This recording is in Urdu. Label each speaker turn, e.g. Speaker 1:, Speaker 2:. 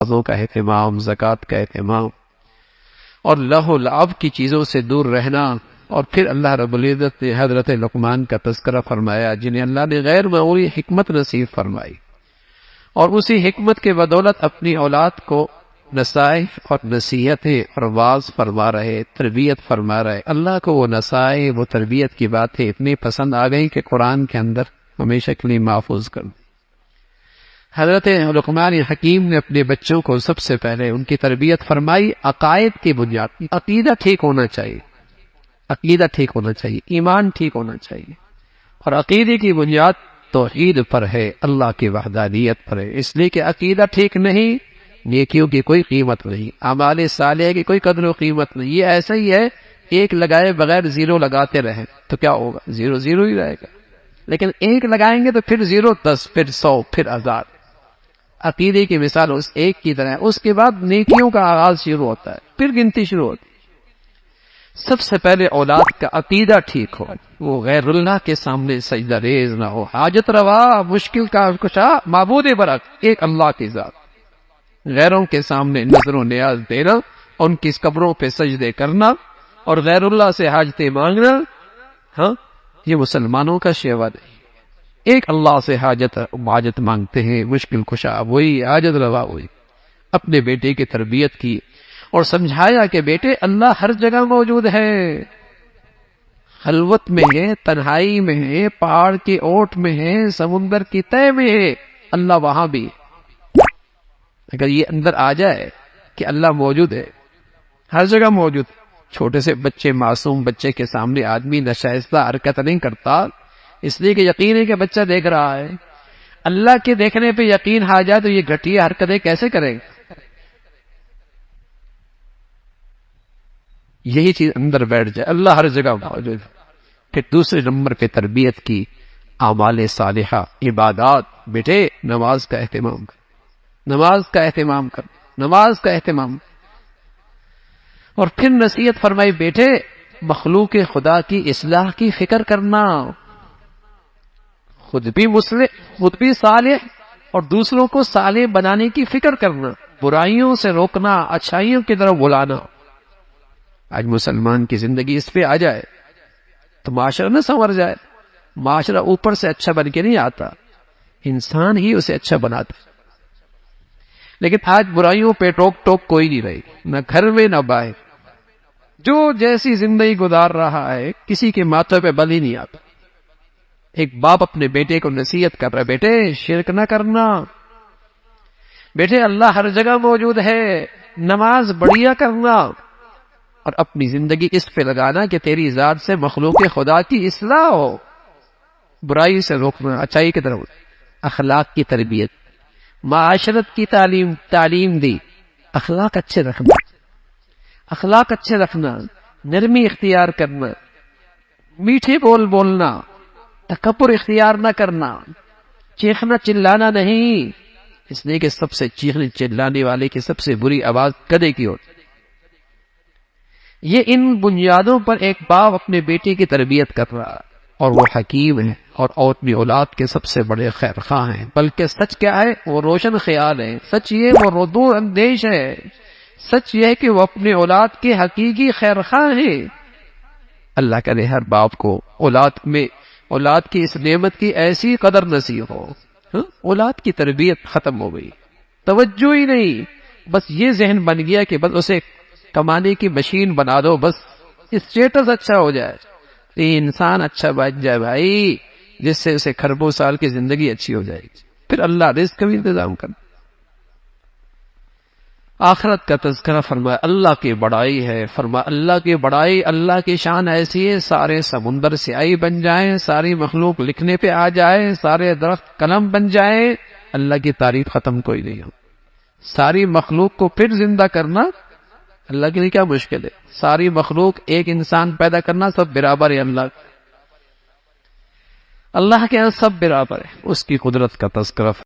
Speaker 1: نمازوں کا اہتمام، زکوٰۃ کا اہتمام، اور لہو لعب کی چیزوں سے دور رہنا. اور پھر اللہ رب العزت نے حضرت لقمان کا تذکرہ فرمایا جنہیں اللہ نے غیر معمولی حکمت نصیب فرمائی، اور اسی حکمت کے بدولت اپنی اولاد کو نصائح اور نصیحتیں اور واعظ فرما رہے، تربیت فرما رہے. اللہ کو وہ نصائح، وہ تربیت کی باتیں اتنی پسند آ گئیں کہ قرآن کے اندر ہمیشہ کے لیے محفوظ کر دی. حضرت لقمان حکیم نے اپنے بچوں کو سب سے پہلے ان کی تربیت فرمائی عقائد کی بنیاد. عقیدہ ٹھیک ہونا چاہیے، عقیدہ ٹھیک ہونا چاہیے، ایمان ٹھیک ہونا چاہیے، اور عقیدے کی بنیاد توحید پر ہے، اللہ کی وحدانیت پر ہے. اس لیے کہ عقیدہ ٹھیک نہیں، نیکیوں کی کوئی قیمت نہیں، اعمال صالحہ کی کوئی قدر و قیمت نہیں. یہ ایسا ہی ہے ایک لگائے بغیر زیرو لگاتے رہیں تو کیا ہوگا؟ زیرو زیرو ہی رہے گا. لیکن ایک لگائیں گے تو پھر 0 10 پھر 100 پھر 1000. عقیدے کی مثال اس ایک کی طرح ہے. اس کے بعد نیکیوں کا آغاز شروع ہوتا ہے، پھر گنتی شروع ہوتی ہے. سب سے پہلے اولاد کا عقیدہ ٹھیک ہو، وہ غیر اللہ کے سامنے سجدہ ریز نہ ہو، حاجت روا مشکل کا کشا معبود برحق ایک اللہ کی ذات. غیروں کے سامنے نظر و نیاز دینا، ان کی قبروں پہ سجدے کرنا اور غیر اللہ سے حاجتیں مانگنا، ہاں یہ مسلمانوں کا شیوا نہیں. ایک اللہ سے حاجت مانگتے ہیں، مشکل کشا وہی، حاجت روا وہی. اپنے بیٹے کی تربیت کی اور سمجھایا کہ بیٹے اللہ ہر جگہ موجود ہے، خلوت میں ہے، تنہائی میں ہے، پہاڑ کی اوٹ میں ہے، سمندر کی تہ میں ہے، اللہ وہاں بھی ہے. اگر یہ اندر آ جائے کہ اللہ موجود ہے، ہر جگہ موجود. چھوٹے سے بچے، معصوم بچے کے سامنے آدمی ناشائستہ حرکت نہیں کرتا، اس لیے کہ یقین ہے کہ بچہ دیکھ رہا ہے. اللہ کے دیکھنے پہ یقین آ جائے تو یہ گھٹیا حرکتیں کیسے کریں گے؟ یہی چیز اندر بیٹھ جائے، اللہ ہر جگہ موجود. پھر دوسرے نمبر پہ تربیت کی اعمال صالحہ، عبادات. بیٹے نماز کا اہتمام کر، نماز کا اہتمام کر، نماز کا اہتمام. اور پھر نصیحت فرمائی بیٹے مخلوق خدا کی اصلاح کی فکر کرنا، خود بھی مصلح، خود بھی صالح اور دوسروں کو صالح بنانے کی فکر کرنا، برائیوں سے روکنا، اچھائیوں کی طرف بلانا. آج مسلمان کی زندگی اس پہ آ جائے تو معاشرہ نہ سنور جائے. معاشرہ اوپر سے اچھا بن کے نہیں آتا، انسان ہی اسے اچھا بناتا. لیکن آج برائیوں پہ ٹوک ٹوک کوئی نہیں رہی، نہ گھر میں نہ باہر. جو جیسی زندگی گزار رہا ہے کسی کے ماتھے پہ بل ہی نہیں آتا. ایک باپ اپنے بیٹے کو نصیحت کر رہا ہے، بیٹے شرک نہ کرنا، بیٹے اللہ ہر جگہ موجود ہے، نماز بڑھیا کرنا، اور اپنی زندگی اس پہ لگانا کہ تیری ذات سے مخلوق خدا کی اصلاح ہو، برائی سے روکنا، اچھائی کی طرف. اخلاق کی تربیت، معاشرت کی تعلیم دی. اخلاق اچھے رکھنا، اخلاق اچھے رکھنا، نرمی اختیار کرنا، میٹھے بول بولنا، تکبر اختیار نہ کرنا، چیخنا چلانا نہیں. اس لیے کہ سب سے چیخنے چلانے والے کی سب سے بری آواز گدھے کی ہوتی. یہ ان بنیادوں پر ایک باپ اپنے بیٹے کی تربیت کر رہا، اور وہ حکیم ہے اور اپنی اولاد کے سب سے بڑے خیر خواہ ہیں. بلکہ سچ کیا ہے؟ وہ روشن خیال ہے. سچ یہ وہ دور اندیش ہے. سچ یہ ہے کہ وہ اپنے اولاد کے حقیقی خیر خواہ ہیں. اللہ کرے ہر باپ کو اولاد کی اس نعمت کی ایسی قدر نصیب ہو. اولاد کی تربیت ختم ہو گئی، توجہ ہی نہیں، بس یہ ذہن بن گیا کہ بس اسے کمانے کی مشین بنا دو، بس اسٹیٹس اچھا ہو جائے، یہ انسان اچھا بن جائے بھائی، جس سے اسے کھربوں سال کی زندگی اچھی ہو جائے گی. پھر اللہ رزق کا بھی انتظام کرنا. آخرت کا تذکرہ فرمایا، اللہ کی بڑائی ہے. فرمایا اللہ کی بڑائی، اللہ کی شان ایسی ہے سارے سمندر سیاہی بن جائیں، ساری مخلوق لکھنے پہ آ جائے، سارے درخت قلم بن جائیں، اللہ کی تعریف ختم کوئی نہیں ہو. ساری مخلوق کو پھر زندہ کرنا اللہ کے لیے کیا مشکل ہے. ساری مخلوق، ایک انسان پیدا کرنا سب برابر ہے. اللہ کے یہاں سب برابر ہے. اس کی قدرت کا تذکرہ